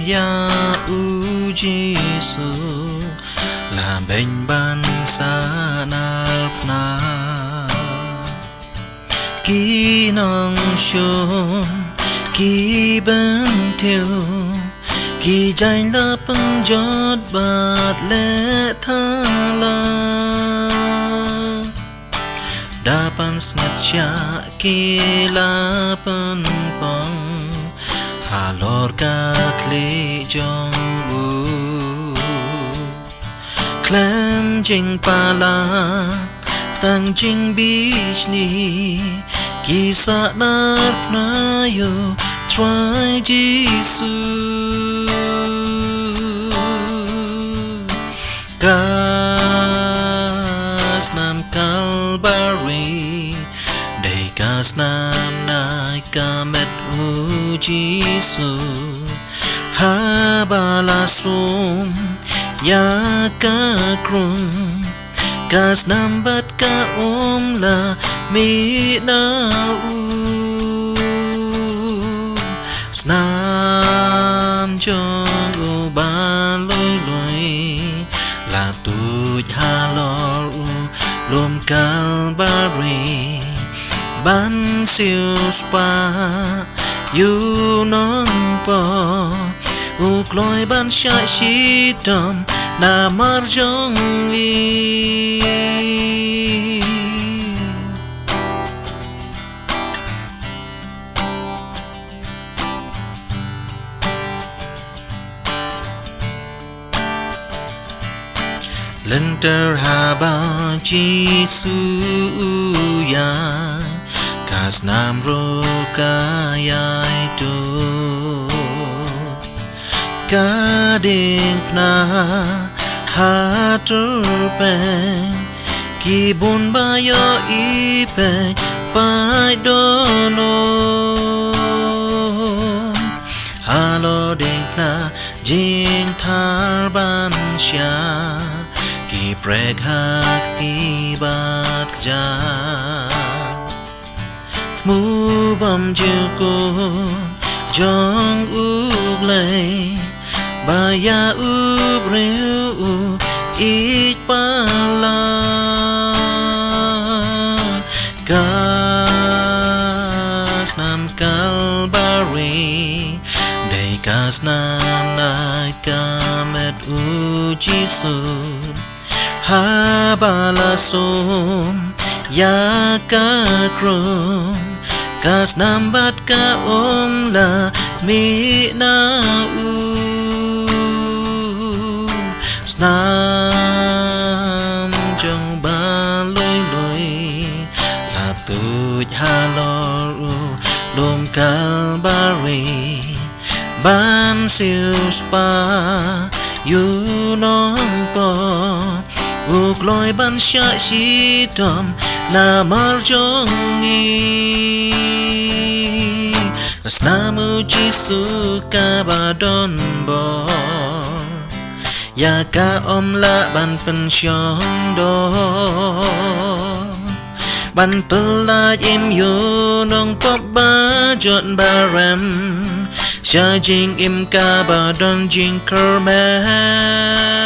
ya u Giêsu là bên ban sa nal na ki nong shon ki bên theo ki jai la pang jot bat le tha la dapan sngat cha ki la pan pang halor ka kli jong u klem jing pala tang jing beach ni ki sa nar na yo try Giêsu kas nam Kalbari đầy kas nam nai kamet u Giêsu ha ba la sum ya ka krung kas nam bat ka la mi na u snam chong u ba loi loi là tu ha lo u lom Kalbari ban siêu spa yu non po u kloi ban sha shi tom na mar jong li Lenter haba Giêsu ya kas nam ro ka yai to ka ding na ha tur pen ki bun ba yo i pen pai do no halo ding na jing thar ban sha ki prek hak ti bat ja mu bam ju ko jong u Blei ba ya u breu ich pa la kas nam Kalbari đầy kas nam nai kamet u Giêsu ha ba la som ya ka krom kas nam bat ka la mi na u snam jong ba loi loi la tu ha lo lom Kalbari ban siêu spa yu non po u kloi ban sha shi tom na mar jong ni kas nam u Giêsu ka ba don bo ya ka la ban pen shong do ban pela im yu nong pop ba jot ba ram sha jing im ka ba don jingpyrshang